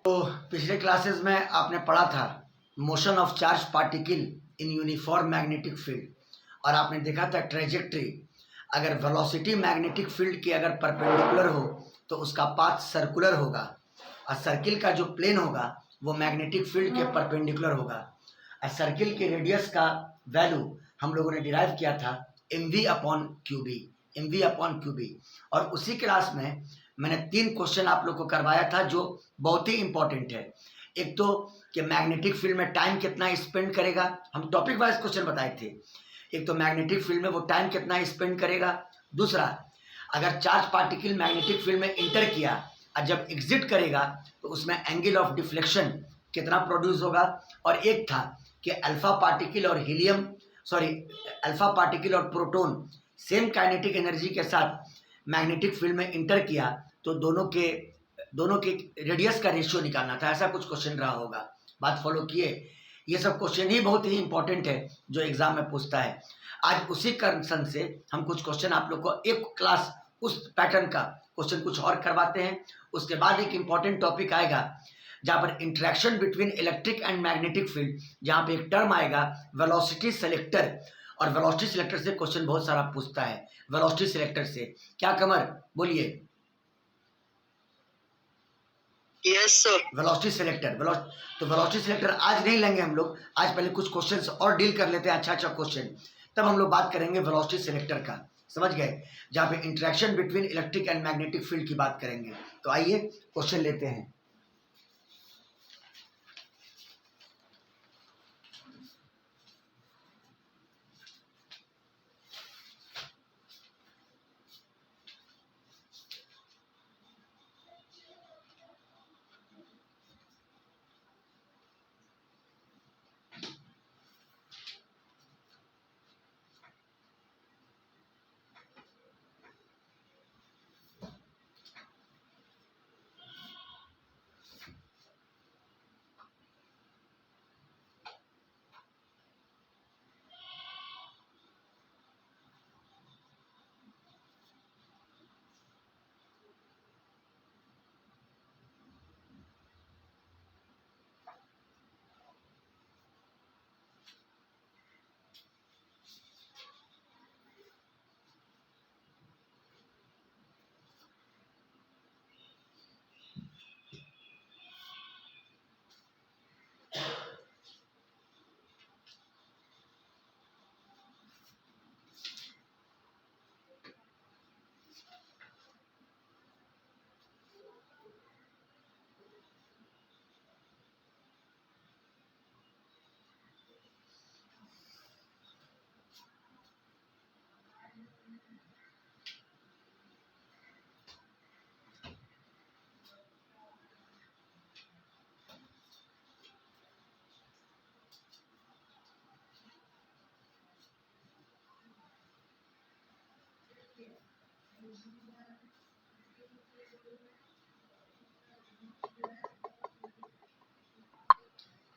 तो पिछले क्लासेस में आपने पढ़ा था motion of charge particle in uniform magnetic field, और आपने देखा था ट्रेजेक्ट्री। अगर वेलोसिटी मैग्नेटिक फील्ड की अगर परपेंडिकुलर हो तो उसका पाथ सर्कुलर होगा, और सर्किल का जो प्लेन होगा वो मैग्नेटिक फील्ड के परपेंडिकुलर होगा। और सर्किल के रेडियस का वैल्यू हम लोगों ने डिराइव किया था mv/qb। और उसी क्लास में मैंने 3 क्वेश्चन आप लोग को करवाया था जो बहुत ही इंपॉर्टेंट है। एक तो कि मैग्नेटिक फील्ड में टाइम कितना स्पेंड करेगा, हम टॉपिक वाइज क्वेश्चन बताए थे। एक तो मैग्नेटिक फील्ड में वो टाइम कितना स्पेंड करेगा, दूसरा अगर चार्ज पार्टिकल मैग्नेटिक फील्ड में इंटर किया और जब एग्जिट करेगा तो उसमें एंगल ऑफ डिफ्लेक्शन कितना प्रोड्यूस होगा, और एक था कि अल्फा पार्टिकल और अल्फा पार्टिकल और प्रोटॉन सेम काइनेटिक एनर्जी के साथ मैग्नेटिक फील्ड में इंटर किया तो दोनों के रेडियस का रेशियो निकालना था। ऐसा कुछ क्वेश्चन रहा होगा, बात फॉलो किए। ये सब क्वेश्चन ही बहुत ही इंपॉर्टेंट है जो एग्जाम में पूछता है। आज उसी कंसर्न से हम कुछ क्वेश्चन आप लोग को एक क्लास उस पैटर्न का क्वेश्चन कुछ और करवाते हैं। उसके बाद एक इंपॉर्टेंट टॉपिक आएगा जहाँ पर interaction between electric and magnetic field, जहाँ पे एक टर्म आएगा वेलोसिटी सेलेक्टर, और वेलोसिटी सिलेक्टर से क्वेश्चन बहुत सारा पूछता है। वेलोसिटी सिलेक्टर से क्या, कमर बोलिए? Yes sir. वेलोसिटी सिलेक्टर, तो वेलोसिटी सिलेक्टर आज नहीं लेंगे हम लोग। आज पहले कुछ क्वेश्चंस और डील कर लेते हैं, अच्छा क्वेश्चन, तब हम लोग बात करेंगे वेलोसिटी सिलेक्टर का। समझ गए? जहाँ पे interaction between electric and magnetic field की बात करेंगे। तो आइए क्वेश्चन लेते हैं।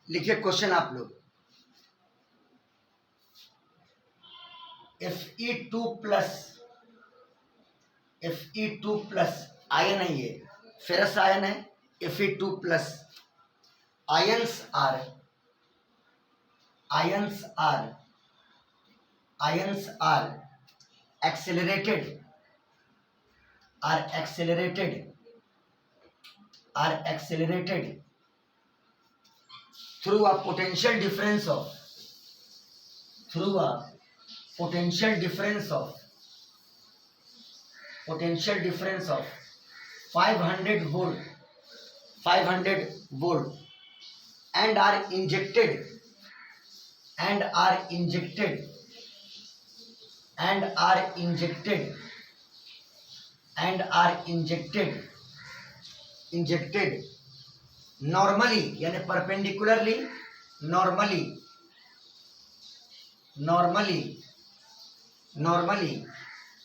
लिखिए क्वेश्चन आप लोग। Fe2 प्लस आयन है, ये फेरस आयन है। Fe2 plus ions are accelerated through a potential difference of 500 volt and are injected normally यानी perpendicularly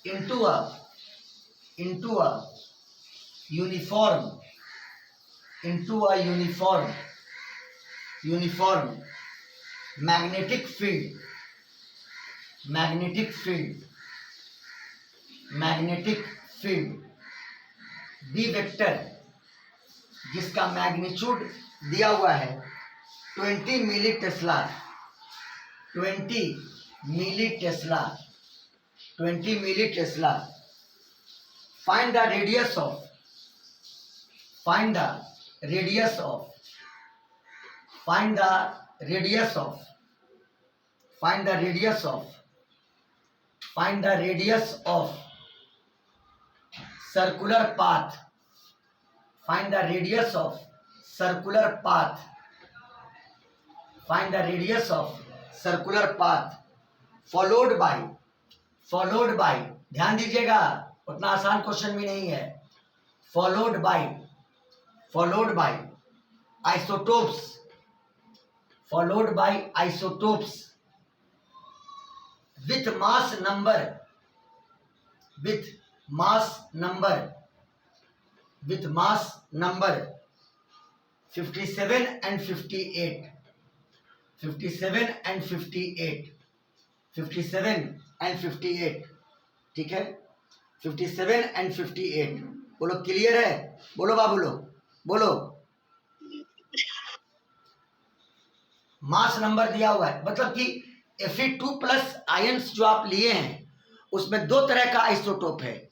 into a uniform magnetic field B vector जिसका मैग्नीट्यूड दिया हुआ है 20 milli tesla, 20 milli tesla, 20 milli tesla. Find the radius of, find the radius of, find the radius of, find the radius of, find the radius of circular path, find the radius of circular path, find the radius of circular path followed by, ध्यान दीजिएगा उतना आसान question भी नहीं है, followed by isotopes, followed by isotopes with mass number, with mass number, with mass number 57 and 58, 57 and 58, 57 and 58, ठीक है, 57 and 58। बोलो क्लियर है, बोलो बाबू लोग, बोलो। मास नंबर दिया हुआ है, मतलब कि Fe2+ आयंस जो आप लिए हैं उसमें दो तरह का आइसोटोप है।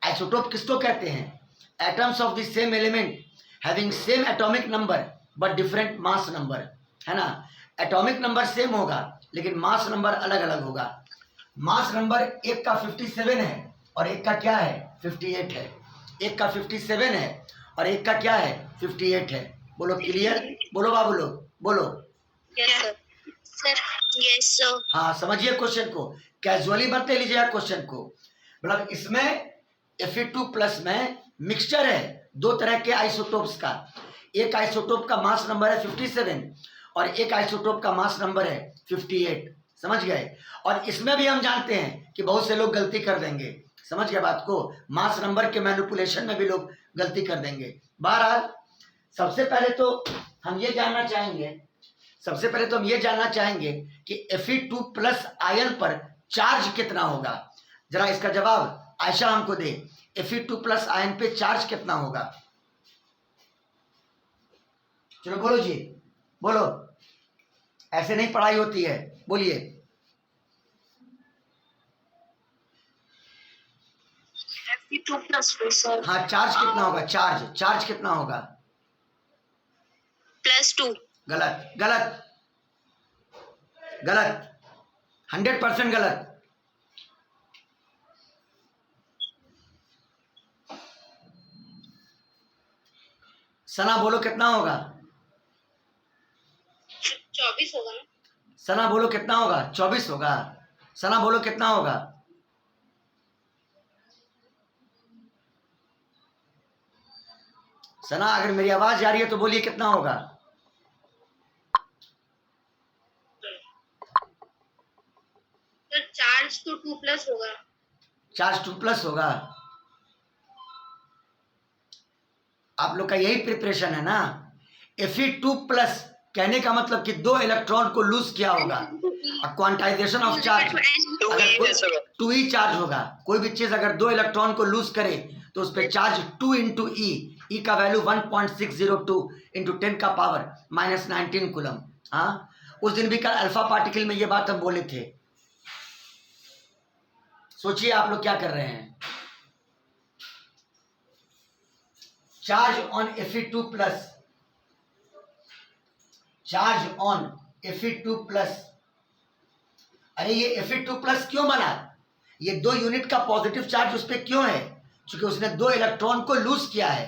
आइसोटोप किसको कहते हैं? Atoms of the same element having same atomic number but different mass number, है ना। एटॉमिक नंबर सेम होगा लेकिन मास नंबर अलग अलग होगा। मास नंबर एक का 57 है और एक का क्या है 58 है, एक का 57 है और एक का क्या है 58 है। बोलो क्लियर, बोलो बाबू लोग, बोलो। Yes sir. हाँ समझिए क्वेश्चन को, कैजुअली मत ले लीजिएगा क्वेश्चन को। मतलब इसमें Fe2+ में मिक्सचर है दो तरह के आइसोटोप्स का। एक आइसोटोप का मास नंबर है 57 और एक आइसोटोप का मास नंबर है 58, समझ गए। और इसमें भी हम जानते हैं कि बहुत से लोग गलती कर देंगे, समझ गए बात को। मास नंबर के मैनिपुलेशन में भी लोग गलती कर देंगे। बहरहाल सबसे पहले तो हम ये जानना चाहेंगे, सबसे पहले तो हम ये जानना चाहेंगे कि Fe2+ आयन पर चार्ज कितना होगा। जरा इसका जवाब आयशा हमको दे, Fe2+ आयन पे चार्ज कितना होगा। चलो बोलो जी, बोलो, ऐसे नहीं पढ़ाई होती है, बोलिए। Fe2+ sir. हाँ चार्ज कितना होगा, चार्ज कितना होगा। +2। गलत गलत गलत, 100% गलत। सना बोलो कितना होगा। 24 होगा ना। सना बोलो कितना होगा, 24 होगा। सना बोलो कितना होगा। सना अगर मेरी आवाज जा रही है तो बोलिए कितना होगा। तो चार्ज तो 2+ होगा। चार्ज 2+ होगा। आप लोग का यही प्रिपरेशन है ना। Fe2+ कहने का मतलब कि दो इलेक्ट्रॉन को लूज किया होगा। क्वांटाइजेशन ऑफ चार्ज अगर 2e चार्ज होगा, कोई भी चीज अगर दो इलेक्ट्रॉन को लूज करे तो उस पर चार्ज 2 × E का वैल्यू 1.602 × 10 - 19 कूलम। हाँ उस दिन भी कल अल्फा पार्टिकल में ये बात हम बोले थे। सोचिए आप लोग क्या कर रहे हैं। Charge on Fe2+, charge on Fe2+। अरे ये Fe2+ क्यों बना, ये 2 यूनिट का पॉजिटिव चार्ज उस पर क्यों है, क्योंकि उसने 2 इलेक्ट्रॉन को लूज किया है।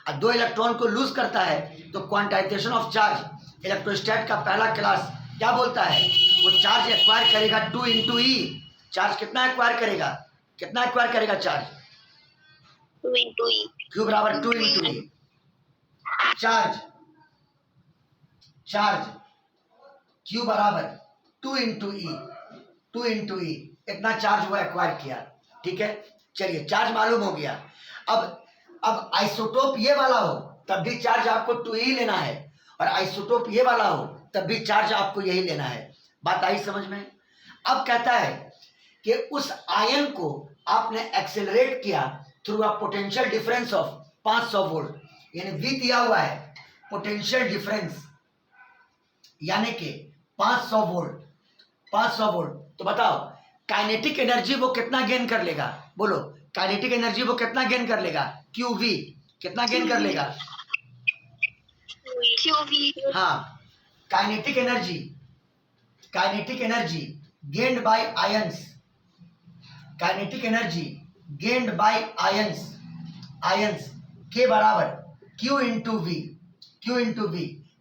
अब 2 इलेक्ट्रॉन को लूज करता है तो क्वांटाइजेशन ऑफ चार्ज, इलेक्ट्रोस्टैट का पहला क्लास क्या बोलता है, वो चार्ज एक्वायर करेगा 2 × E। चार्ज कितना एक्वायर करेगा, कितना एक्वायर करेगा चार्ज, 2 × E। Q बराबर 2 × E। चार्ज Q बराबर 2 × E, 2 × E, इतना चार्ज वो एक्वायर किया। ठीक है, चलिए चार्ज मालूम हो गया। अब आइसोटोप ये वाला हो तब भी चार्ज आपको 2e लेना है, और आइसोटोप ये वाला हो तब भी चार्ज आपको यही लेना है। बात आई समझ में। अब कहता है कि उस आयन को आपने एक्सेलरेट किया through a potential difference of 500 volt. यानी V दिया हुआ है, पोटेंशियल डिफरेंस यानी कि 500 वोल्ट, 500 वोल्ट। तो बताओ काइनेटिक एनर्जी वो कितना गेन कर लेगा, बोलो काइनेटिक एनर्जी वो कितना गेन कर लेगा, QV कितना गेन कर लेगा, QV। हाँ kinetic energy gained by ions, kinetic energy gained by ions के बराबर Q इंटू वी,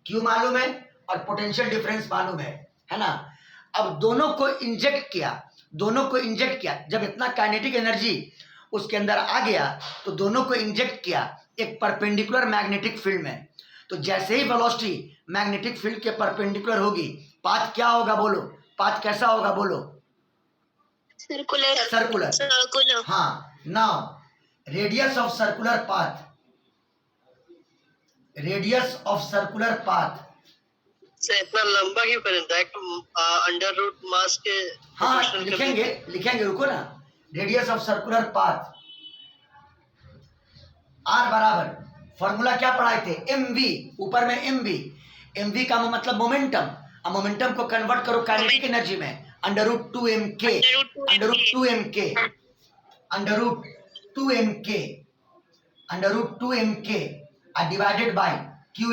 Q मालूम है और पोटेंशियल डिफरेंस मालूम है ना। अब दोनों को इंजेक्ट किया, जब इतना काइनेटिक एनर्जी उसके अंदर आ गया तो दोनों को इंजेक्ट किया एक परपेंडिकुलर मैग्नेटिक फील्ड में। तो जैसे ही वेलोसिटी मैग्नेटिक फील्ड के परपेंडिकुलर होगी, पाथ क्या होगा बोलो, पाथ कैसा होगा बोलो, सर्कुलर। हाँ, now radius of circular path से इतना लंबा क्यों करें, दैट अंडर रूट मास के हाँ proportional कर लिखेंगे रुको ना। Radius of circular path R बराबर, फॉर्मूला क्या पढ़ाए थे, mv, ऊपर में mv का मतलब मोमेंटम, अब मोमेंटम को कन्वर्ट करो काइनेटिक एनर्जी में, under root 2mk divided by q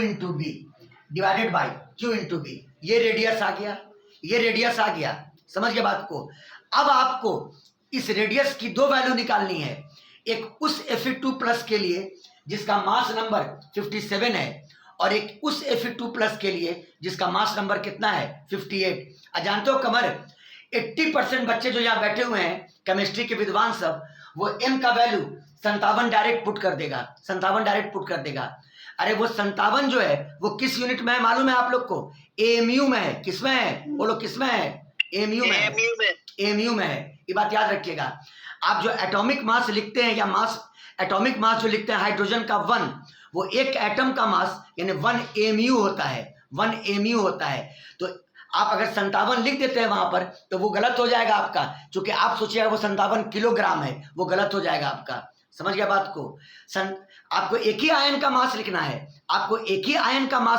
into B. ये रेडियस आ गया, समझ गए बात को। अब आपको इस रेडियस की दो वैल्यू निकालनी है, एक उस Fe2 प्लस के लिए जिसका मास नंबर 57 है और एक उस Fe2 प्लस के लिए जिसका मास नंबर कितना है 58। जानते हो कमर 80% बच्चे जो यहाँ बैठे हुए हैं केमिस्ट्री के विद्वान सब, वो m का वैल्यू 57 डायरेक्ट पुट कर देगा। अरे वो 57 जो है वो किस यूनिट में है मालूम है आप लोग को, AMU में है। किसमें है बोलो, किसमें है, AMU में है। ये बात याद रखिएगा। आप जो एटॉमिक मास लिखते हैं या एटॉमिक मास जो लिखते हैं हाइड्रोजन का 1, वो एक एटम का मास यानी 1 AMU होता है। तो आप अगर 57 लिख देते हैं वहां पर तो वो गलत हो जाएगा आपका, क्योंकि आप सोचिएगा वो 57 किलोग्राम है, वो गलत हो जाएगा आपका। समझ गया बात को। आपको एक ही आयन का मास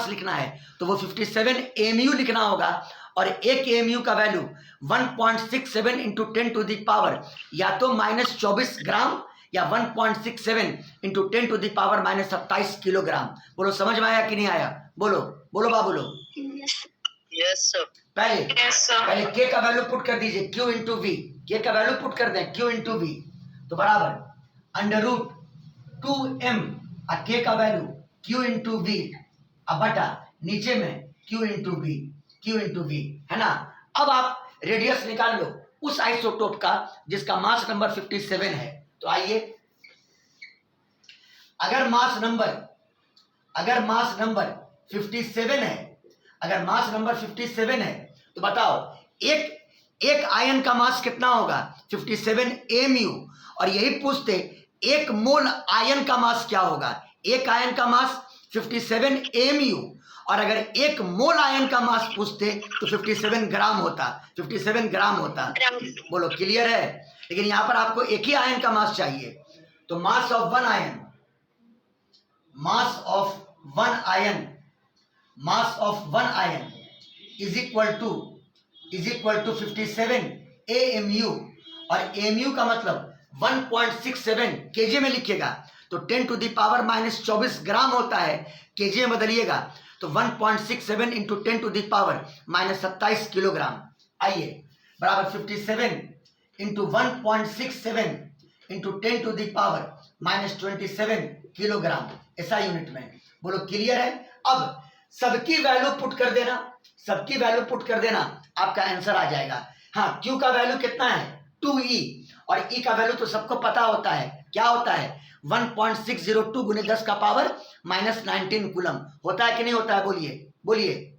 लिखना है, तो वो 57 AMU लिखना होगा और एक AMU का value 1.67 into 10 to the power या तो -24 ग्राम या 1.67 into 10 to the power -27 kilogram. बोलो समझ में आया कि नहीं आया, बोलो बाबू लोग। Yes sir. पहले k का वैल्यू पुट कर दीजिए, q इंटू वी, k का वैल्यू पुट कर दें q इंटू वी, तो बराबर अंडर रूट 2m और k का वैल्यू q इंटू वी बटा नीचे में q इंटू वी है ना। अब आप रेडियस निकाल लो उस आइसोटोप का जिसका मास नंबर 57 है। तो आइए, अगर मास नंबर 57 है, तो बताओ एक आयन का मास कितना होगा 57 AMU, और यही पूछते एक मोल आयन का मास क्या होगा। एक आयन का मास 57 AMU, और अगर एक मोल आयन का मास पूछते तो 57 ग्राम होता। बोलो क्लियर है। लेकिन यहां पर आपको एक ही आयन का मास चाहिए, तो mass of one ion is equal to 57 AMU, और AMU का मतलब 1.67 केजे में लिखिएगा तो 10 टू द पावर -24 ग्राम होता है, केजे में बदलिएगा तो 1.67 into 10 to the power -27 kilogram. आइए बराबर 57 into 1.67 into 10 to the power -27 kilogram, ऐसा यूनिट में। बोलो क्लियर है। अब सबकी वैल्यू पुट कर देना, आपका आंसर आ जाएगा। हाँ, Q का वैल्यू कितना है 2E, और E का वैल्यू तो सबको पता होता है, क्या होता है 1.602 गुने 10 का पावर -19 कूलम। होता है कि नहीं होता है, बोलिए।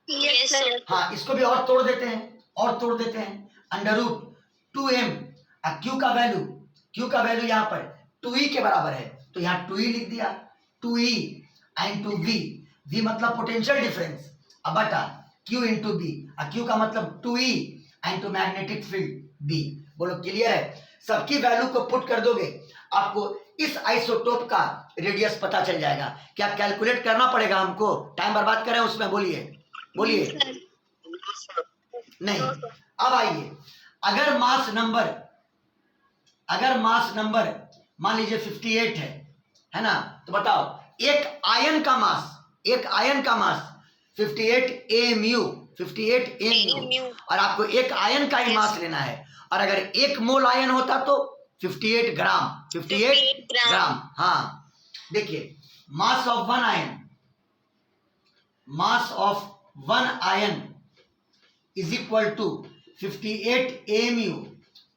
Yes, sir. हाँ, इसको भी और तोड़ देते हैं अंडर रूट 2m, Q का वैल्यू यहाँ पर 2E के बराबर है, तो यहाँ 2E लिख दिया, 2E इंटू V मतलब पोटेंशियल डिफरेंस बटा Q इंटू B, Q का मतलब 2E into magnetic field B। बोलो क्लियर है। सबकी वैल्यू को पुट कर दोगे, आपको इस आइसोटोप का रेडियस पता चल जाएगा। क्या कैलकुलेट करना पड़ेगा हमको? टाइम बर्बाद करें उसमें? बोलिए बोलिए। नहीं। अब आइए, अगर मास नंबर मान लीजिए 58 है ना, तो बताओ एक आयन का मास 58 AMU और आपको एक आयन का ही मास लेना है। और अगर 1 मोल आयन होता तो 58 ग्राम। हाँ, देखिए, mass of one ion is equal to 58 AMU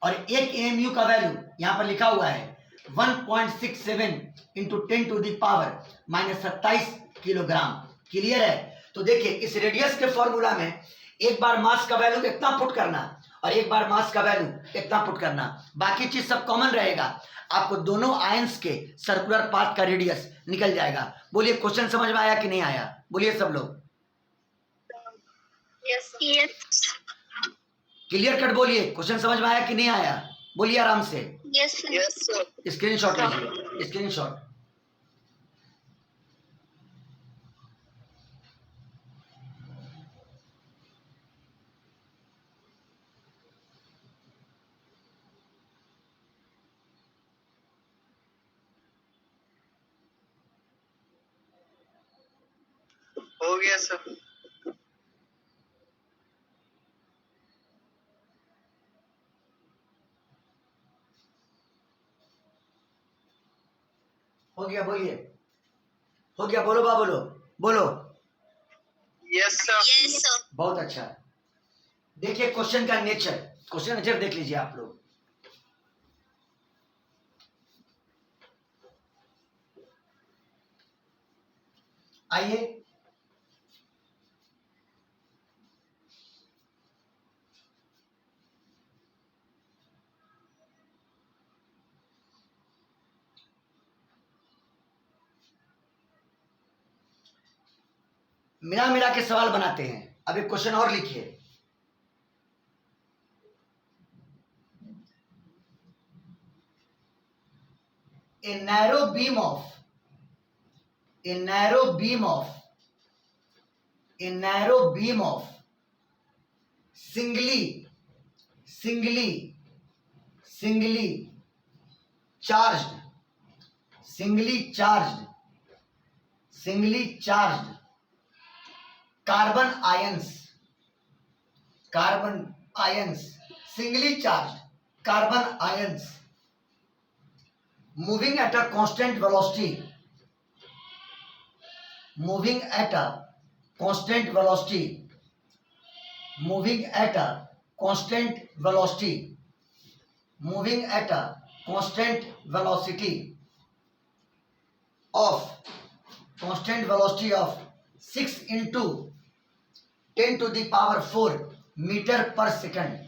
और एक AMU का वैल्यू यहां पर लिखा हुआ है 1.67 इंटू 10⁻⁻27 किलोग्राम। क्लियर है? तो देखिए, इस रेडियस के फॉर्मूला में एक बार मास का वैल्यू इतना पुट करना और एक बार मास का वैल्यू इतना पुट करना, बाकी चीज सब कॉमन रहेगा। आपको दोनों आयंस के सर्कुलर पाथ का रेडियस निकल जाएगा। बोलिए, क्वेश्चन समझ में आया कि नहीं आया? बोलिए सब लोग। Yes. क्लियर कट बोलिए, क्वेश्चन समझ में आया कि नहीं आया? बोलिए आराम से। Yes. Yes, sir. स्क्रीनशॉट लीजिए, स्क्रीनशॉट। हो गया सर। हो गया? बोलिए। हो गया? बोलो बा, बोलो। Yes sir. बहुत अच्छा। देखिए क्वेश्चन का नेचर देख लीजिए आप लोग। आइए, मिला के सवाल बनाते हैं। अब एक क्वेश्चन और लिखिए। A narrow beam of singly charged carbon ions moving at a constant velocity of 6 into 10 to the power 4 meter per second.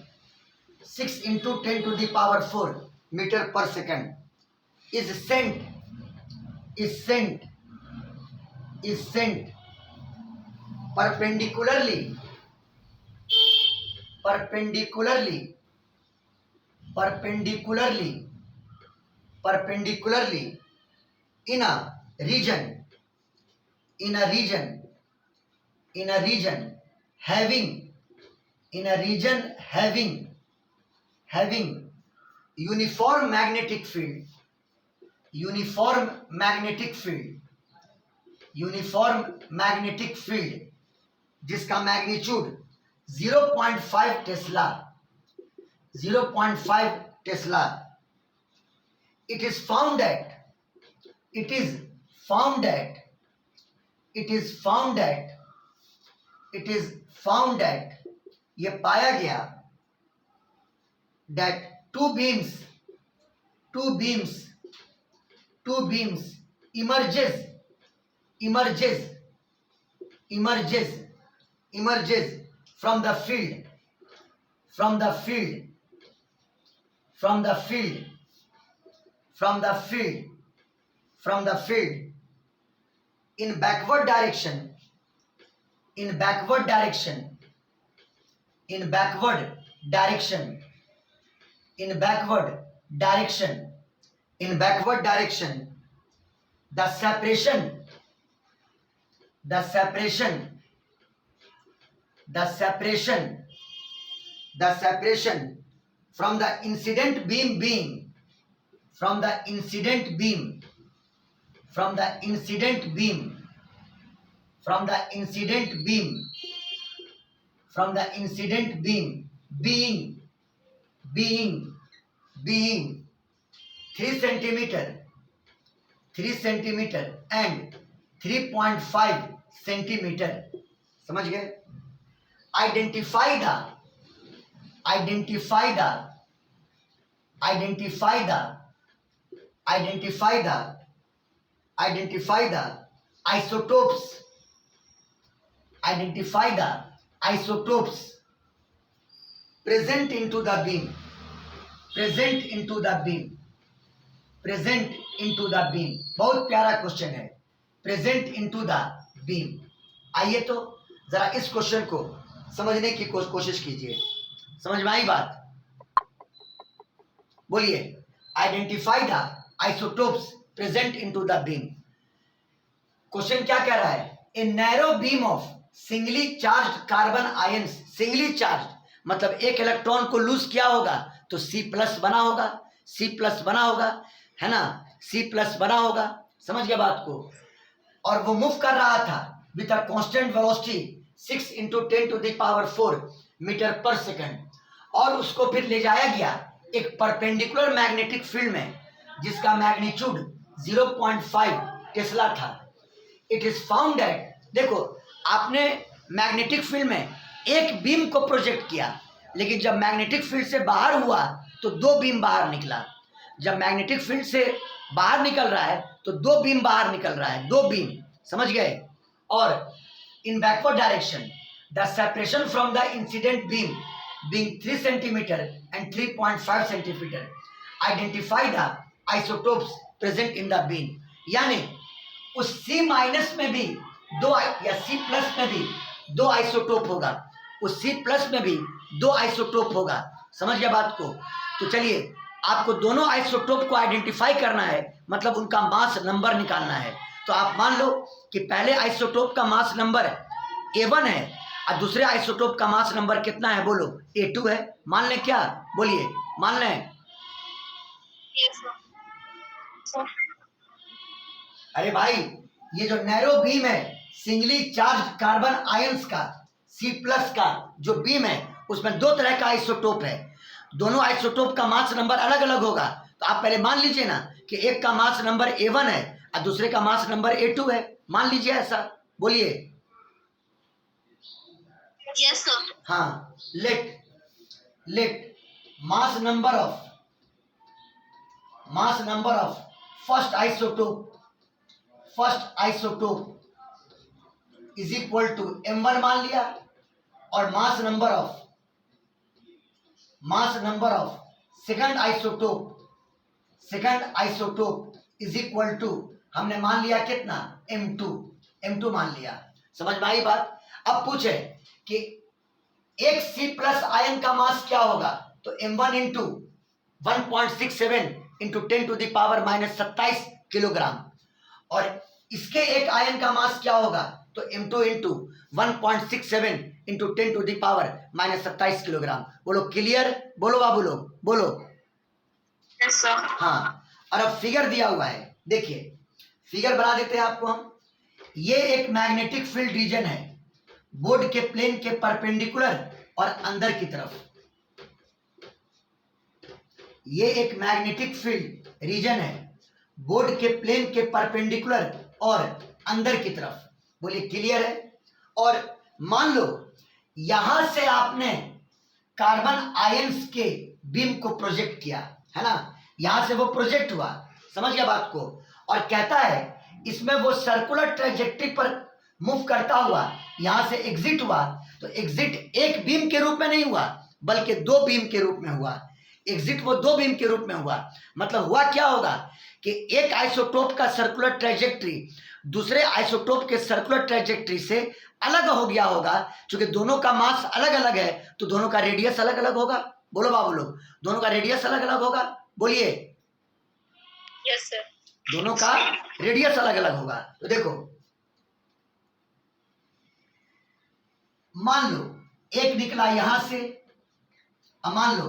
6 into 10 to the power 4 meter per second is sent perpendicularly in a region having uniform magnetic field जिसका magnitude 0.5 Tesla. It is found that ये पाया गया that two beams emerges from the field in backward direction in backward direction, the separation from the incident beam being from the incident beam being 3 centimeter and 3.5 centimeter. समझ गए? Identify the isotopes present into the beam. बहुत प्यारा question है, present into the beam. आइए तो जरा इस question को समझने की कोशिश कीजिए। समझ में आई बात? बोलिए, identify the isotopes present into the beam. Question क्या कह रहा है? A narrow beam of singly charged carbon ions, singly charge मतलब एक इलेक्ट्रॉन को लूज किया होगा तो C+ बना होगा, है ना, C+ बना होगा। समझ गया बात को? और वो मूव कर रहा था with a constant velocity 6 × 10⁴ metre पर सेकंड, और उसको फिर ले जाया गया एक परपेंडिकुलर मैग्नेटिक फील्ड में जिसका मैग्नीट्यूड 0.5 टेस्ला था। इट इज फाउंड दैट, देखो आपने मैग्नेटिक फील्ड में एक बीम को प्रोजेक्ट किया, लेकिन जब मैग्नेटिक फील्ड से बाहर हुआ तो 2 बीम बाहर निकला। जब मैग्नेटिक फील्ड से बाहर निकल रहा है तो 2 बीम बाहर निकल रहा है, 2 बीम। समझ गए? और इन backward direction the separation from the incident beam being 3 centimetre and 3.5 centimetre, identify the isotopes present in the beam. यानी उस C- में भी 2 या C+ में भी 2 आइसोटोप होगा, उस C+ में भी 2 आइसोटोप होगा। समझ गया बात को? तो चलिए, आपको दोनों आइसोटोप को आइडेंटिफाई करना है, मतलब उनका मास नंबर निकालना है। तो आप मान लो कि पहले आइसोटोप का मास नंबर A1 है और दूसरे आइसोटोप का मास नंबर कितना है? बोलो, A2 है। मान लें क्या? बोलिए, मान लें? Yes, sir. अरे भाई, ये जो नैरो बीम है सिंगली चार्ज कार्बन आयंस का C+ का जो बीम है उसमें 2 तरह का आइसोटोप है। दोनों आइसोटोप का मास नंबर अलग अलग होगा। तो आप पहले मान लीजिए ना कि एक का मास नंबर A1 है और दूसरे का मास नंबर A2 है। मान लीजिए ऐसा। बोलिए। Yes, sir. हाँ, let mass number of first isotope is equal to M1 मान लिया, और mass number of second isotope is equal to हमने मान लिया कितना? M2 मान लिया। समझ में आई बात? अब पूछे कि एक C+ आयन का मास क्या होगा? तो M1 × 1.67 × 10⁻⁻27 किलोग्राम, और इसके एक आयन का मास क्या होगा? तो M2 × 1.67 × 10⁻⁻27 किलोग्राम। बोलो क्लियर? बोलो बाबू लोग, बोलो। Yes, sir. हाँ, और अब फिगर दिया हुआ है, देखिए फिगर बना देते हैं आपको हम। ये एक मैग्नेटिक फील्ड रीजन है बोर्ड के प्लेन के परपेंडिकुलर और अंदर की तरफ। ये एक मैग्नेटिक फील्ड रीजन है बोर्ड के प्लेन के परपेंडिकुलर और अंदर की तरफ। बोलिए क्लियर है? और मान लो यहां से आपने कार्बन आयंस के बीम को प्रोजेक्ट किया, है ना, यहां से वो प्रोजेक्ट हुआ। समझ गया बात को? और कहता है इसमें वो सर्कुलर ट्रैजेक्टरी पर मूव करता हुआ यहां से एग्जिट हुआ, तो एग्जिट एक बीम के रूप में नहीं हुआ बल्कि 2 बीम के रूप में हुआ। एग्जिट वो 2 बीम के रूप में हुआ। मतलब हुआ क्या होगा कि एक आइसोटोप का सर्कुलर ट्रैजेक्टरी दूसरे आइसोटोप के सर्कुलर ट्रैजेक्टरी से अलग हो गया होगा। क्योंकि दोनों का मास अलग अलग है तो दोनों का रेडियस अलग अलग होगा। बोलो बाबू लोग, दोनों का रेडियस अलग अलग होगा। बोलिए। Yes, sir. दोनों का रेडियस अलग अलग होगा। तो देखो, मान लो एक निकला यहां से, अब मान लो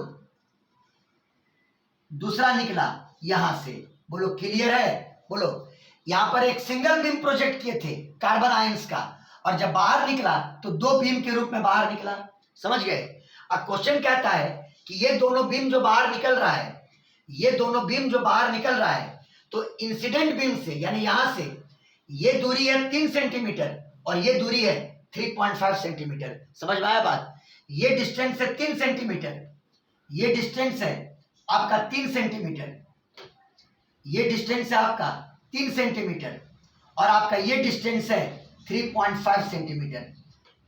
दूसरा निकला यहां से। बोलो क्लियर है? बोलो, यहां पर एक सिंगल बीम प्रोजेक्ट किए थे कार्बन आयंस का, और जब बाहर निकला तो दो बीम के रूप में बाहर निकला। समझ गए? अब क्वेश्चन कहता है कि ये दोनों बीम जो बाहर निकल रहा है, ये दोनों बीम जो बाहर निकल रहा है, तो इंसिडेंट बीम से यानी यहां से ये दूरी है 3 सेंटीमीटर और ये दूरी है 3.5 सेंटीमीटर। समझ में आया बात? ये डिस्टेंस है 3 सेंटीमीटर, ये डिस्टेंस है आपका 3 सेंटीमीटर, ये डिस्टेंस है आपका 3 सेंटीमीटर, और आपका ये डिस्टेंस है 3.5 सेंटीमीटर,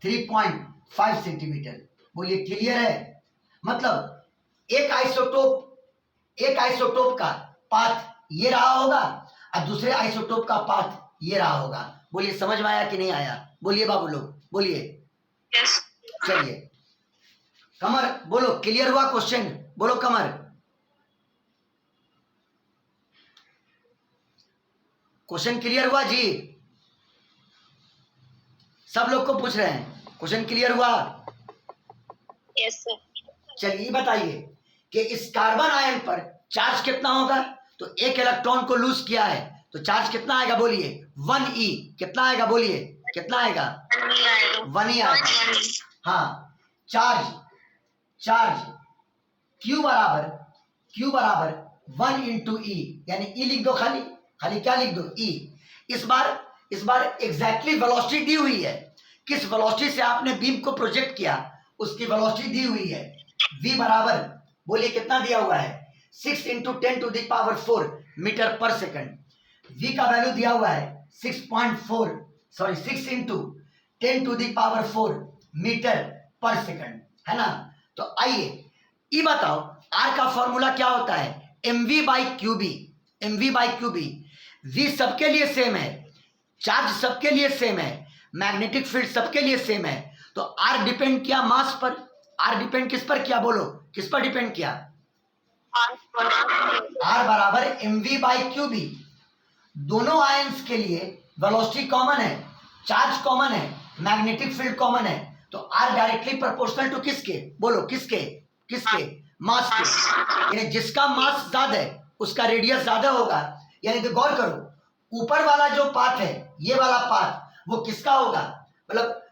3.5 सेंटीमीटर। बोलिए क्लियर है? मतलब एक आइसोटोप का पाथ ये रहा होगा और दूसरे आइसोटोप का पाथ ये रहा होगा। बोलिए समझ में आया कि नहीं आया? बोलिए बाबू लोग, बोलिए। Yes. चलिए कमर बोलो, क्लियर हुआ क्वेश्चन? बोलो कमर। क्वेश्चन क्लियर हुआ जी? सब लोग को पूछ रहे हैं, क्वेश्चन क्लियर हुआ? Yes, sir. चलिए बताइए कि इस कार्बन आयन पर चार्ज कितना होगा? तो एक इलेक्ट्रॉन को लूज किया है तो चार्ज कितना आएगा? बोलिए 1e। कितना आएगा? बोलिए कितना आएगा? 1e आएगा। हाँ, चार्ज Q बराबर 1 इंटू ई, यानी ई लिख दो, खाली क्या लिख दो? ई। इस बार एग्जैक्टली वेलोसिटी दी हुई है, किस वेलोसिटी से आपने बीम को प्रोजेक्ट किया उसकी वेलोसिटी दी हुई है। v बराबर बोलिए कितना दिया हुआ है? 6 into 10 to the power 4 metre पर सेकंड। v का वैल्यू दिया हुआ है 6 into 10 to the power 4 metre पर सेकंड, है ना? तो आइए ये बताओ, r का फॉर्मूला क्या होता है? mv by QB. v सबके लिए सेम है, चार्ज सबके लिए सेम है, मैग्नेटिक फील्ड सबके लिए सेम है। तो r डिपेंड किया मास पर। r डिपेंड किस पर किया? बोलो किस पर डिपेंड किया? r बराबर mv बाई क्यूबी। दोनों आयंस के लिए वेलोसिटी कॉमन है, चार्ज कॉमन है, मैग्नेटिक फील्ड कॉमन है। तो r डायरेक्टली प्रोपोर्शनल टू किसके? बोलो किसके? मास के। यानी जिसका मास ज्यादा है उसका रेडियस ज्यादा होगा। यानी तो गौर करो, ऊपर वाला जो पाथ है, ये वाला पाथ, वो किसका होगा? मतलब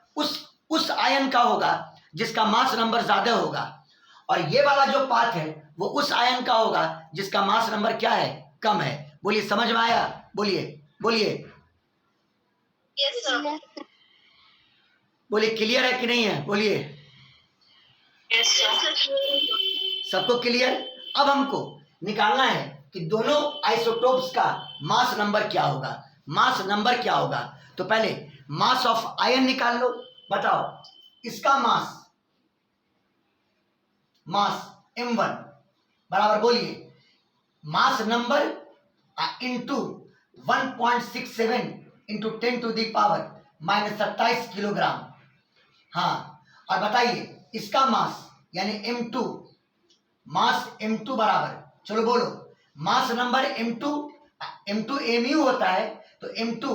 उस आयन का होगा जिसका मास नंबर ज्यादा होगा, और ये वाला जो पाथ है वो उस आयन का होगा जिसका मास नंबर क्या है? कम है। बोलिए समझ में आया? बोलिए Yes, sir. बोलिए क्लियर है कि नहीं है? बोलिए Yes, sir. सबको क्लियर? अब हमको निकालना है कि दोनों आइसोटोप्स का मास नंबर क्या होगा। तो पहले मास ऑफ आयन निकाल लो। बताओ इसका मास m1 बराबर, बोलिए mass number into 1.67 into 10 to the power -27 kilogram. हाँ, और बताइए इसका मास यानी m2 बराबर, चलो बोलो, मास नंबर m2 mu होता है, तो m2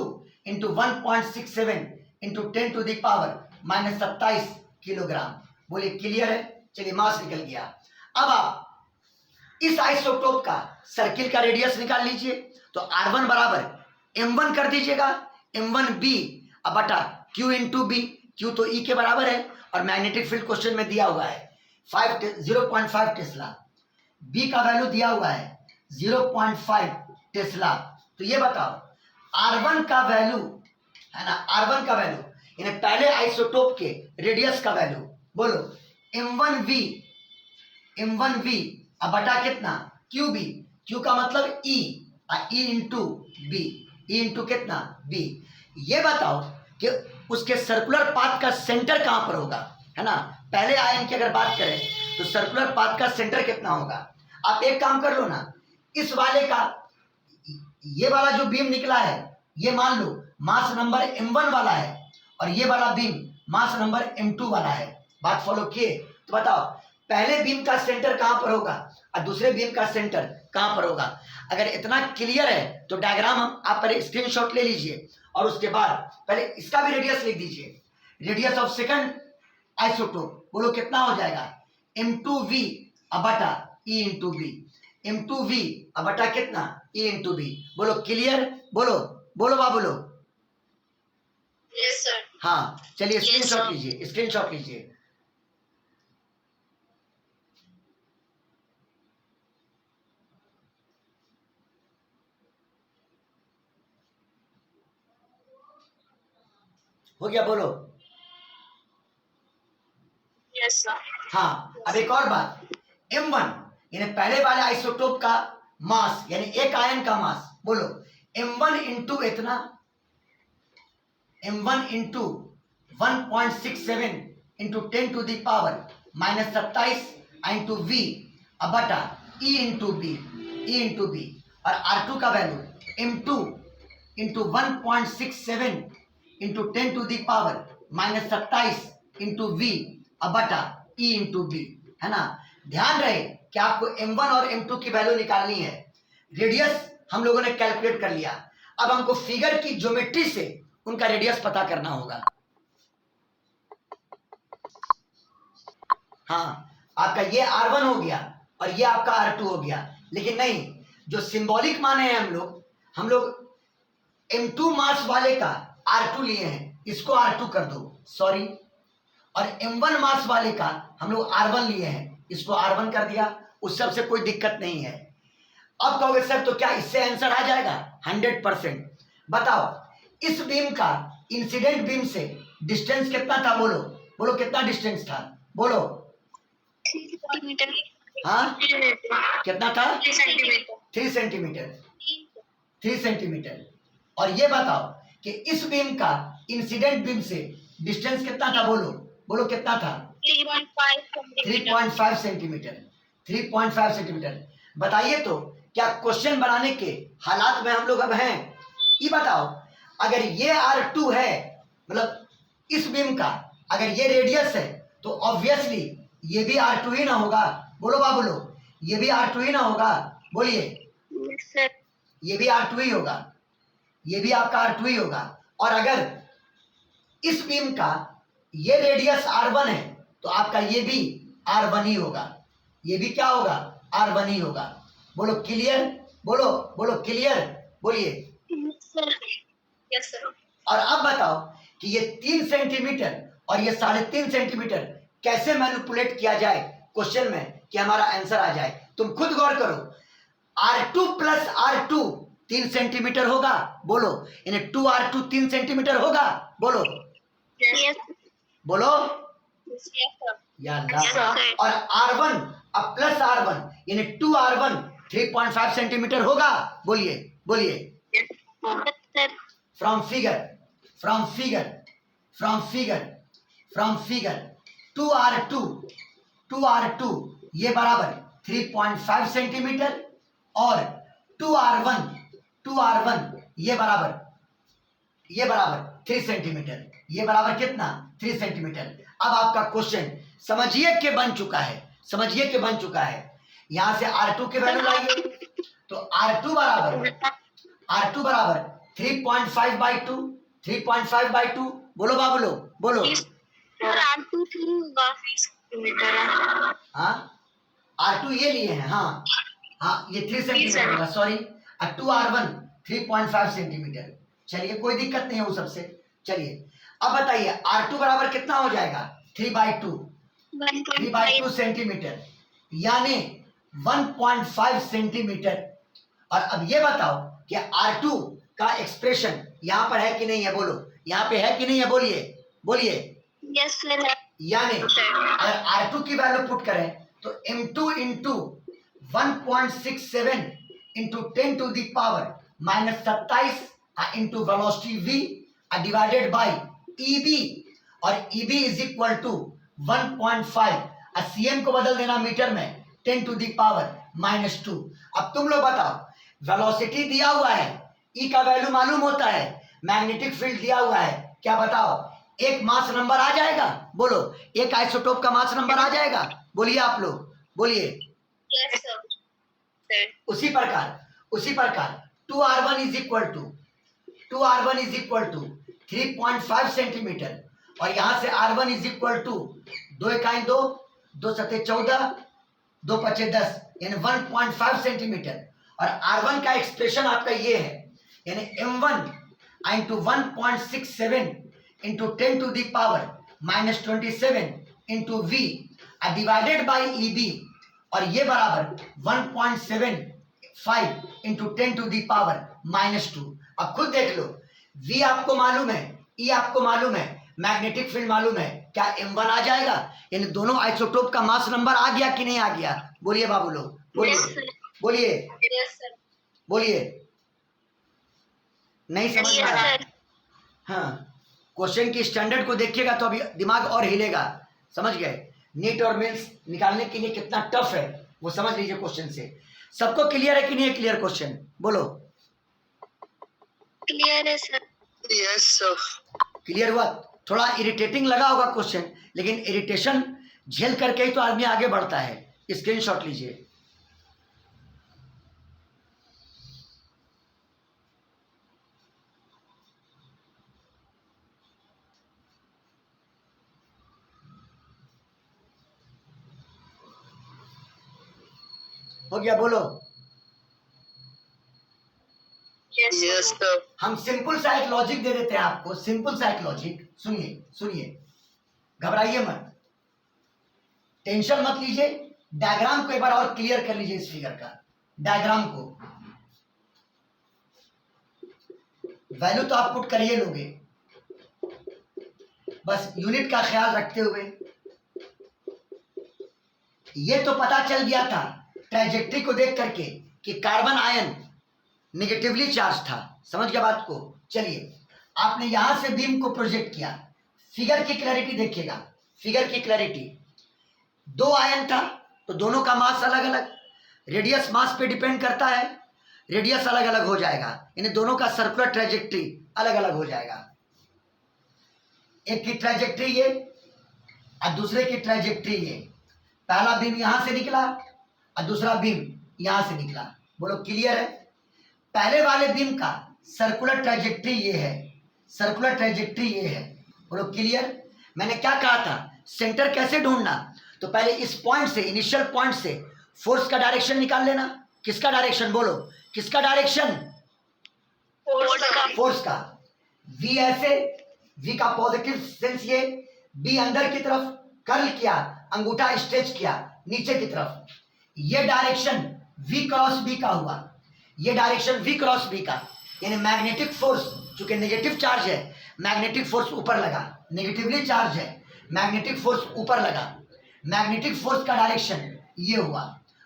into 1.67 into 10 to the power -27 kilogram. बोलिए क्लियर है? चलिए मास निकल गया। अब आप इस आइसोटोप का सर्किल का रेडियस निकाल लीजिए। तो R1 बराबर m1 कर दीजिएगा, m1b अब बटा q इंटू बी। q तो E के बराबर है और मैग्नेटिक फील्ड क्वेश्चन में दिया हुआ है 0.5 टेस्ला। b का वैल्यू दिया हुआ है 0.5 टेस्ला। तो ये बताओ R1 का वैल्यू है ना, R1 का वैल्यू यानी पहले आइसोटोप के रेडियस का वैल्यू। बोलो m1v अब बटा कितना? qb। q का मतलब E into B, E into कितना? b। ये बताओ कि उसके सर्कुलर पाथ का सेंटर कहां पर होगा, है ना? पहले आयन की अगर बात करें तो सर्कुलर पाथ का सेंटर कितना होगा? आप एक काम कर लो ना, इस वाले का, ये वाला जो बीम निकला है ये मान लो मास नंबर m1 वाला है और ये वाला बीम मास नंबर m2 वाला है। बात फॉलो किए? तो बताओ पहले बीम का सेंटर कहां पर होगा और दूसरे बीम का सेंटर कहां पर होगा। अगर इतना क्लियर है तो डायग्राम हम आप पहले स्क्रीनशॉट ले लीजिए और उसके बाद पहले इसका भी रेडियस लिख दीजिए। रेडियस ऑफ सेकंड आइसोटोप बोलो कितना हो जाएगा, m2v बटा e इंटू बी। m2v बटा कितना, e इंटू बी। बोलो क्लियर, बोलो बोलो बाबू लोग। Yes, sir. हाँ चलिए Yes, स्क्रीनशॉट sir. लीजिए, स्क्रीनशॉट लीजिए। हो गया, बोलो। Yes, sir. हाँ अब एक और बात, m1 यानी पहले वाले आइसोटोप का मास यानी एक आयन का मास, बोलो m1 इंटू इतना, m1 into 1.67 into 10 to the power minus 27 into v बटा e इंटू बी। और r2 का value m2 into 1.67 into 10 to the power minus 27 into v बटा e इंटू बी, है ना। ध्यान रहे कि आपको m1 और m2 की वैल्यू निकालनी है। रेडियस हम लोगों ने कैलकुलेट कर लिया, अब हमको फिगर की ज्योमेट्री से उनका रेडियस पता करना होगा। हाँ आपका ये r1 हो गया और ये आपका r2 हो गया, लेकिन नहीं, जो सिंबॉलिक माने हैं हम लोग m2 मास वाले का r2 लिए हैं, इसको r2 कर दो, सॉरी। और m1 मास वाले का हम लोग r1 लिए हैं, इसको r1 कर दिया, उस सब से कोई दिक्कत नहीं है। अब कहोगे सर तो क्या इससे आंसर आ जाएगा? 100%। बताओ इस बीम का इंसिडेंट बीम से डिस्टेंस कितना था, बोलो बोलो कितना डिस्टेंस था, बोलो। 3 सेंटीमीटर। हाँ कितना था? 3 सेंटीमीटर। 3 सेंटीमीटर। 3 सेंटीमीटर। और ये बताओ कि इस बीम का इंसिडेंट बीम से डिस्टेंस कितना था, बोलो बोलो कितना था? 3.5 सेंटीमीटर। 3.5 सेंटीमीटर। 3.5 सेंटीमीटर। बताइए तो क्या क्वेश्चन बनाने के हालात में हम लोग अब हैं? ये बताओ अगर ये R2 है, मतलब इस बीम का अगर ये रेडियस है तो ऑब्वियसली ये भी R2 ही ना होगा, बोलो बाबू लोग, ये भी R2 ही ना होगा, बोलिए। Yes, sir. ये भी R2 ही होगा, ये भी आपका R2 ही होगा। और अगर इस बीम का ये रेडियस R1 है तो आपका ये भी R1 ही होगा, ये भी क्या होगा? R1 ही होगा। बोलो क्लियर, बोलो बोलो क्लियर, बोलिए। Yes, sir. Yes, sir. और अब बताओ कि ये 3 सेंटीमीटर और ये 3.5 सेंटीमीटर कैसे मैनिपुलेट किया जाए क्वेश्चन में कि हमारा आंसर आ जाए। तुम खुद गौर करो, R2 प्लस R2 3 सेंटीमीटर होगा, बोलो, यानी 2R2 3 सेंटीमीटर होगा, बोलो Yes. बोलो। Yes, sir. या Yes, अल्लाह। sir. और R1 अब प्लस R1 यानी 2R1 3.5 सेंटीमीटर होगा, बोलिए बोलिए। Yes, sir. From figure 2R2 ये बराबर 3.5 सेंटीमीटर और 2R1 ये बराबर 3 सेंटीमीटर, ये बराबर कितना? 3 सेंटीमीटर। अब आपका क्वेश्चन समझिए कि बन चुका है, यहां से R2 के वैल्यू लाइए तो R2 बराबर 3.5/2 बोलो बाबू लोग, बोलो। Sir, R2 3 होगा सेंटीमीटर है। हाँ R2 ये लिए हैं, हाँ ये 3 सेंटीमीटर होगा, सॉरी। 2R1 3.5 centimetre. चलिए कोई दिक्कत नहीं है उस सबसे। चलिए अब बताइए R2 बराबर कितना हो जाएगा? 3/2 सेंटीमीटर, यानी 1.5 सेंटीमीटर। और अब ये बताओ कि R2 का एक्सप्रेशन यहाँ पर है कि नहीं है, बोलो, यहाँ पे है कि नहीं है, बोलिए। Yes, sir. यानी अगर R2 की वैल्यू पुट करें तो m2 into 1.67 into 10 to the power minus 27 into velocity v divided by EB, और EB is equal to 1.5, cm को बदल देना मीटर में, 10 टू दी पावर माइनस 2। अब तुम लोग बताओ, वेलोसिटी दिया हुआ है, E का वैल्यू मालूम होता है, मैग्नेटिक फील्ड दिया हुआ है, क्या बताओ एक मास नंबर आ जाएगा, बोलो, एक आइसोटोप का मास नंबर आ जाएगा, बोलिए आप लोग, बोलिए। Yes, sir. उसी प्रकार 2r1 is equal to 3.5 centimetre, और यहां से r1 इज इक्वल टू 2 इकाई 2, 2 सते 14, 2 पचे 10, यानी 1.5 सेंटीमीटर। और r1 का एक्सप्रेशन आपका ये है, यानी m1 into 1.67 into 10 to the power -27 into v divided by eb, और ये बराबर 1.75 इंटू 10 टू दी पावर -2। अब खुद देख लो, v आपको मालूम है, e आपको मालूम है, मैग्नेटिक फील्ड मालूम है, क्या m1 आ जाएगा? यानी दोनों आइसोटोप का मास नंबर आ गया कि नहीं आ गया? बोलिए बाबू लोग, बोलिए Yes, sir. बोलिए Yes, sir. बोलिए। नहीं समझ में Yes, आया? sir. हाँ, क्वेश्चन की स्टैंडर्ड को देखिएगा तो अभी दिमाग और हिलेगा, समझ गए? नीट और मेंस निकालने के लिए कितना टफ है वो समझ लीजिए क्वेश्चन से। सबको क्लियर है कि नहीं है क्लियर क्वेश्चन? बोलो। Clear है sir. Yes, sir. क्लियर हुआ? थोड़ा इरिटेटिंग लगा होगा क्वेश्चन, लेकिन इरिटेशन झेल करके ही तो आदमी आगे बढ़ता है। स्क्रीनशॉट लीजिए। हो गया? बोलो। Yes, Yes, sir. sir. हम सिंपल सा एक लॉजिक दे देते हैं आपको, सिंपल सा एक लॉजिक। सुनिए सुनिए, घबराइए मत, टेंशन मत लीजिए। डायग्राम को एक बार और क्लियर कर लीजिए, इस फिगर का डायग्राम को। वैल्यू तो आप पुट करिए लोगे, बस यूनिट का ख्याल रखते हुए। ये तो पता चल गया था ट्रैजेक्टरी को देख करके कि कार्बन आयन नेगेटिवली चार्ज था। समझ गया बात को? चलिए, आपने यहां से बीम को प्रोजेक्ट किया। फिगर की क्लैरिटी देखिएगा, फिगर की क्लैरिटी। दो आयन था तो दोनों का मास अलग अलग, रेडियस मास पे डिपेंड करता है, रेडियस अलग अलग हो जाएगा, यानी दोनों का सर्कुलर ट्रैजेक्टरी अलग अलग हो जाएगा। एक की ट्रैजेक्टरी ये और दूसरे की ट्रैजेक्टरी ये। पहला बीम यहां से निकला और दूसरा बीम यहां से निकला। बोलो क्लियर है? पहले वाले बीम का सर्कुलर ट्रैजेक्टरी ये है, सर्कुलर ट्रैजेक्टरी ये है। बोलो क्लियर? मैंने क्या कहा था, सेंटर कैसे ढूंढना? तो पहले इस पॉइंट से, इनिशियल पॉइंट से फोर्स का डायरेक्शन निकाल लेना। किसका डायरेक्शन? बोलो किसका डायरेक्शन? फोर्स का। v ऐसे, v का पॉजिटिव सेंस ये, b अंदर की तरफ कर्ल किया, अंगूठा स्ट्रेच किया नीचे की तरफ। ये डायरेक्शन v क्रॉस b का हुआ, ये डायरेक्शन v क्रॉस b का, यानी मैग्नेटिक फोर्स चूंकि नेगेटिव चार्ज है, मैग्नेटिक फोर्स ऊपर लगा, नेगेटिवली चार्ज है, मैग्नेटिक फोर्स ऊपर लगा। मैग्नेटिक फोर्स का डायरेक्शन ये हुआ।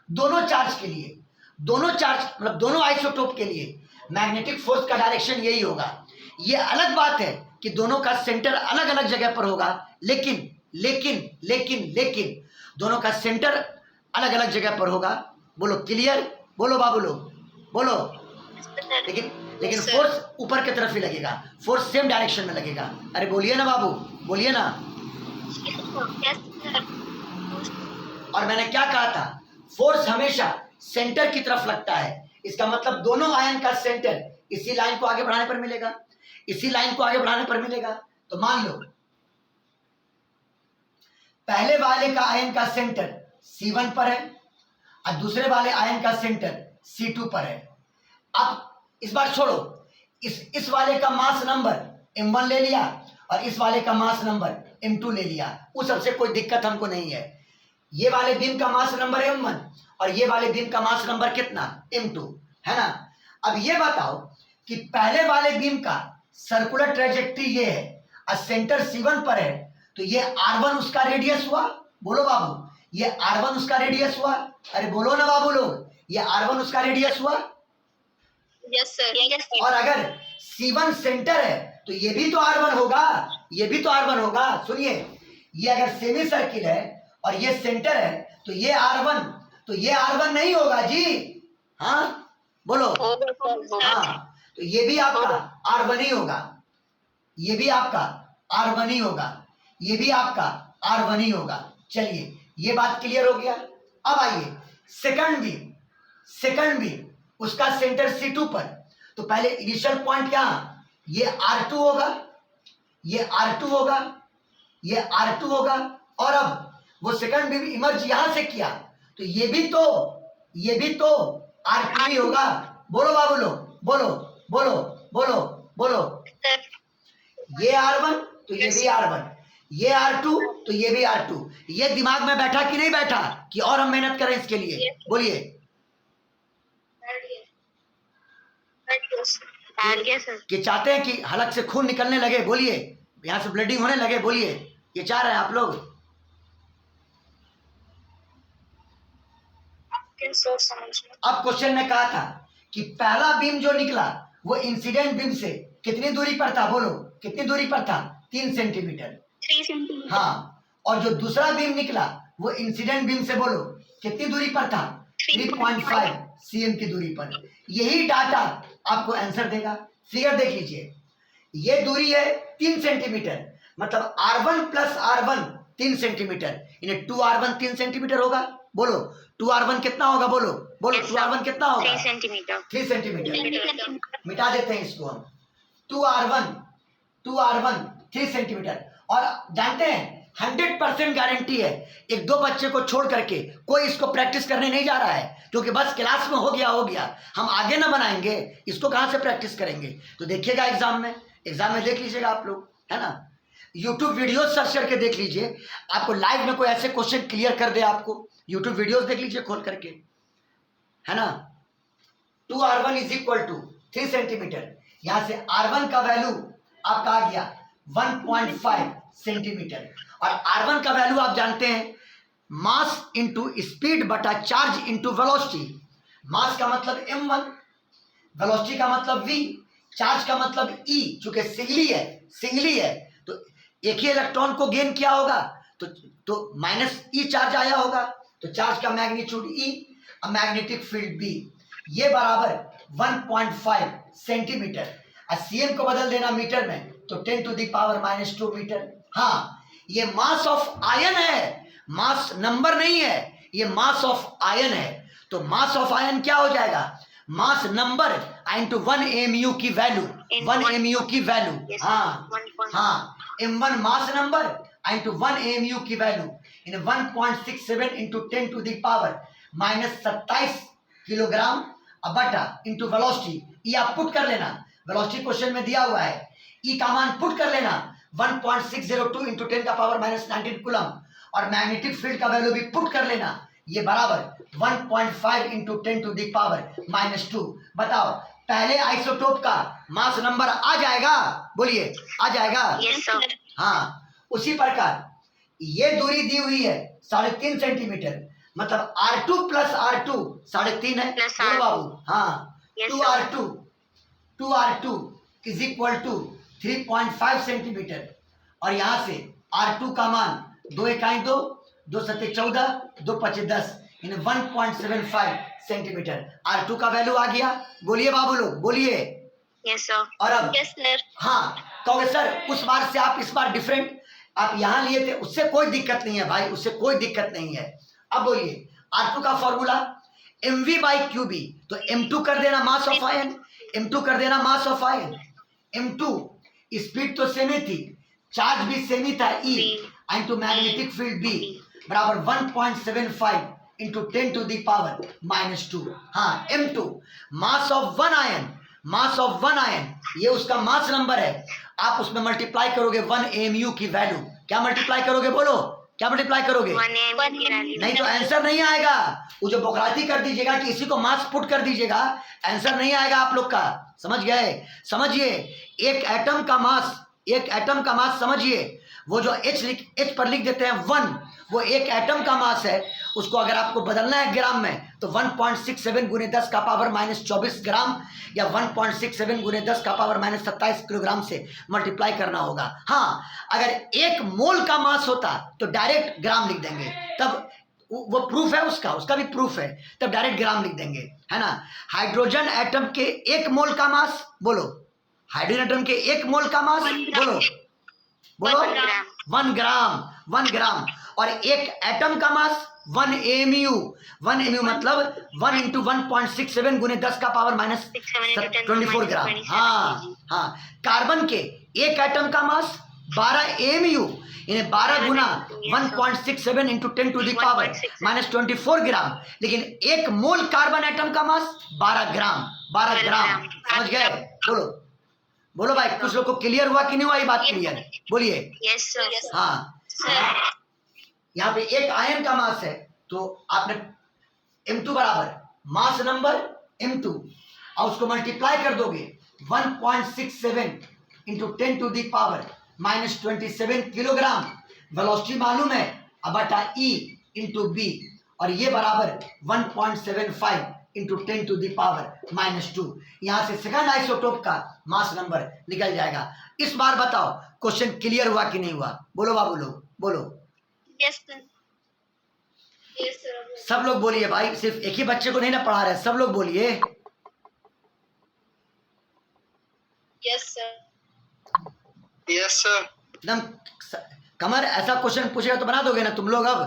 दोनों चार्ज के लिए, दोनों चार्ज मतलब दोनों आइसोटोप के लिए मैग्नेटिक फोर्स का डायरेक्शन यही होगा। ये अलग बात है कि दोनों का सेंटर अलग अलग जगह पर होगा, लेकिन लेकिन लेकिन लेकिन दोनों का सेंटर अलग अलग जगह पर होगा। बोलो क्लियर? बोलो बाबू लोग, बोलो। लेकिन लेकिन फोर्स ऊपर की तरफ ही लगेगा, फोर्स सेम डायरेक्शन में लगेगा। अरे बोलिए ना बाबू, बोलिए ना। और मैंने क्या कहा था, फोर्स हमेशा सेंटर की तरफ लगता है। इसका मतलब दोनों आयन का सेंटर इसी लाइन को आगे बढ़ाने पर मिलेगा, इसी लाइन को आगे बढ़ाने पर मिलेगा। तो मान लो पहले वाले का आयन का सेंटर C1 पर है और दूसरे वाले आयन का सेंटर C2 पर है। अब इस बार छोड़ो, इस वाले का मास नंबर m1 ले लिया और इस वाले का मास नंबर m2 ले लिया, उस सबसे कोई दिक्कत हमको नहीं है। ये वाले बीम का मास नंबर m1 और ये वाले बीम का मास नंबर कितना? m2 है ना। अब ये बताओ कि पहले वाले बीम का सर्कुलर ट्रैजेक्टरी ये है और सेंटर C1 पर है, तो ये R1 उसका रेडियस हुआ। बोलो बाबू, ये R1 उसका रेडियस हुआ। अरे बोलो ना बाबू लोग, ये R1 उसका रेडियस हुआ। Yes sir. Yes sir. और अगर C1 सेंटर है तो ये भी तो R1 होगा, ये भी तो R1 होगा। सुनिए, ये अगर सेमी सर्किल है और ये सेंटर है तो ये R1, तो ये R1 नहीं होगा जी। हाँ बोलो। हाँ, तो ये भी आपका R1 ही होगा, ये भी आपका R1 ही होगा, ये भी आपका R1 ही होगा। चलिए, ये बात क्लियर हो गया। अब आइए सेकंड बीम उसका सेंटर C2 पर। तो पहले इनिशियल पॉइंट क्या, ये R2 होगा, ये R2 होगा, ये R2 होगा, और अब वो सेकंड बीम इमर्ज यहां से किया तो ये भी तो R2 ही होगा। बोलो बाबू लोग, बोलो बोलो बोलो बोलो। ये R1 तो ये भी R1, ये R2 तो ये भी R2। ये दिमाग में बैठा कि नहीं बैठा कि और हम मेहनत करें इसके लिए? बोलिए। कि चाहते हैं कि हलक से खून निकलने लगे? बोलिए। यहां से ब्लीडिंग होने लगे? बोलिए। ये चाह रहे हैं आप लोग? अब क्वेश्चन में कहा था कि पहला बीम जो निकला वो इंसिडेंट बीम से कितनी दूरी पर था? बोलो कितनी दूरी पर था? 3 सेंटीमीटर। 3 सेंटीमीटर। हाँ, और जो दूसरा बीम निकला वो इंसिडेंट बीम से बोलो कितनी दूरी पर था? 3.5 cm की दूरी पर। यही डाटा आपको आंसर देगा। फिगर देख लीजिए, ये दूरी है 3 सेंटीमीटर, मतलब R1 प्लस R1 3 सेंटीमीटर, इन्हें 2R1 3 सेंटीमीटर होगा। बोलो 2R1 कितना होगा? बोलो बोलो 2R1 कितना होगा? 3 सेंटीमीटर। 3 सेंटीमीटर। मिटा देते हैं इसको हम। 2R1 3 centimetre. और जानते हैं 100% गारंटी है, एक दो बच्चे को छोड़ करके कोई इसको प्रैक्टिस करने नहीं जा रहा है, क्योंकि बस क्लास में हो गया, हम आगे ना बनाएंगे, इसको कहां से प्रैक्टिस करेंगे? तो देखिएगा एग्जाम में देख लीजिएगा आप लोग, है ना। यूट्यूब वीडियो सर्च करके देख लीजिए, आपको लाइव में कोई ऐसे क्वेश्चन क्लियर कर दे, आपको यूट्यूब वीडियोस देख लीजिए खोल करके, है ना। 2R1 is equal to 3 centimetre. यहां से R1 का वैल्यू आपका आ गया 1.5 सेंटीमीटर, और R1 का वैल्यू आप जानते हैं, मास इंटू स्पीड बटा चार्ज इंटू वेलोसिटी। मास का मतलब m1, वेलोसिटी का मतलब v, चार्ज का मतलब e, चूंकि सिंगली है तो एक ही इलेक्ट्रॉन को गेन किया होगा तो माइनस e चार्ज आया होगा, तो चार्ज का magnitude e, magnetic field b, ये बराबर 1.5 सेंटीमीटर। cm को बदल देना मीटर में तो 10⁻⁻² मीटर। हाँ, ये मास ऑफ आयन है, मास नंबर नहीं है, ये मास ऑफ आयन है। तो मास ऑफ आयन क्या हो जाएगा? मास नंबर इंटू 1 mu की वैल्यू, 1 mu की वैल्यू। हाँ, m1 मास नंबर इंटू 1 mu की वैल्यू, इन 1.67 इंटू 10⁻⁻27 किलोग्राम बटा इंटू वेलोसिटी। ये आप पुट कर लेना, वेलोसिटी क्वेश्चन में दिया हुआ है, ई का मान पुट कर लेना 1.602 इंटू 10⁻⁻19 कूलम, और मैग्नेटिक फील्ड का वैल्यू भी पुट कर लेना, ये बराबर 1.5 इंटू 10⁻²। बताओ पहले आइसोटोप का मास नंबर आ जाएगा? बोलिए, आ जाएगा? Yes sir. हाँ, उसी प्रकार ये दूरी दी हुई है 3.5 सेंटीमीटर, मतलब R2 प्लस R2 3.5 है। बोलो बाबू। हाँ, 2R2 is equal to 3.5 centimetre, और यहां से R2 का मान 2 इकाई 2, 2 सत्ते 14, 2 पचे 10, इन 1.75 सेंटीमीटर। R2 का वैल्यू आ गया। बोलिए बाबू लोग, बोलिए। Yes sir. और अब यस सर। हाँ, कहोगे सर उस बार से आप इस बार डिफरेंट आप यहां लिए थे, उससे कोई दिक्कत नहीं है भाई, उससे कोई दिक्कत नहीं है। अब बोलिए R2 का फॉर्मूला mv/qb, तो m2 कर देना मास ऑफ आयन, m2 कर देना mass of ion, m2 speed तो सेम ही थी, चार्ज भी सेम ही था e, into magnetic field b बराबर 1.75 इंटू 10⁻⁻²। हाँ, m2 mass of one ion, ये उसका मास नंबर है। आप उसमें मल्टीप्लाई करोगे 1 mu की वैल्यू। क्या मल्टीप्लाई करोगे? बोलो, क्या मल्टीप्लाई करोगे? 1 mu की वैल्यू। नहीं तो आंसर नहीं आएगा। वो जो बकराती कर दीजिएगा कि इसी को मास पुट कर दीजिएगा, आंसर नहीं आएगा आप लोग का। समझ गए? समझिए, एक एटम का मास समझिए, वो जो H पर लिख देते हैं 1, वो एक एटम का मास है। उसको अगर आपको बदलना है ग्राम में तो 1.67 गुने 10⁻⁻24 ग्राम या 1.67 गुने 10⁻⁻27 किलोग्राम से मल्टीप्लाई करना होगा। हाँ, अगर 1 मोल का मास होता तो डायरेक्ट ग्राम लिख देंगे, तब वो प्रूफ है, उसका भी प्रूफ है, तब डायरेक्ट ग्राम लिख देंगे, है ना। हाइड्रोजन एटम के 1 मोल का मास, बोलो, हाइड्रोजन एटम के 1 मोल का मास, बोलो 1 ग्राम। और एक एटम का मास 1 AMU। 1 AMU मतलब 1 इंटू 1.67 गुने 10 का पावर माइनस 24 ग्राम। हाँ हाँ। कार्बन के एक एटम का मास 12 AMU, इन्हें 12 गुना 1.67 into 10 to the power minus 24 gram. लेकिन एक मोल कार्बन एटम का मास 12 ग्राम। 12 ग्राम, समझ गए? बोलो बोलो भाई, कुछ लोग को क्लियर हुआ कि नहीं हुआ ये बात? क्लियर बोलिए। Yes sir. हाँ, यहाँ पे एक आयन का मास है तो आपने M2 बराबर मास नंबर M2 और उसको मल्टीप्लाई कर दोगे 1.67 into 10 to the power minus 27 kilogram. Velocity मालूम है, अब बटा E इंटू बी, और ये बराबर 1.75 into 10 to the power minus 2। यहाँ से सेकंड आइसोटोप का मास नंबर निकल जाएगा। इस बार बताओ क्वेश्चन क्लियर हुआ कि नहीं हुआ? बोलो बाबू लोग, बोलो। Yes sir. Yes sir. सब लोग बोलिए भाई, सिर्फ एक ही बच्चे को नहीं ना पढ़ा रहे, सब लोग बोलिए। Yes sir. Yes sir. एकदम कमर, ऐसा क्वेश्चन पूछेगा तो बना दोगे ना तुम लोग अब?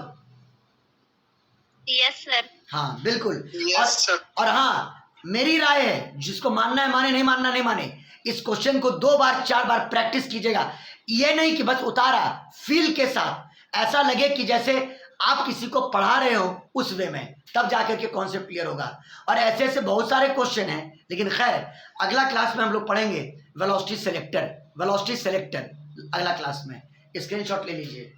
Yes sir. हाँ बिल्कुल। Yes sir. और हाँ, मेरी राय है, जिसको मानना है माने, नहीं मानना नहीं माने। इस क्वेश्चन को 2 बार 4 बार प्रैक्टिस कीजिएगा। ये नहीं कि बस उतारा, फील के साथ, ऐसा लगे कि जैसे आप किसी को पढ़ा रहे हो उस वे में, तब जाकर के कॉन्सेप्ट क्लियर होगा। और ऐसे ऐसे बहुत सारे क्वेश्चन हैं, लेकिन खैर अगला क्लास में हम लोग पढ़ेंगे वेलोसिटी सेलेक्टर। वेलोसिटी सेलेक्टर अगला क्लास में, स्क्रीनशॉट ले लीजिए।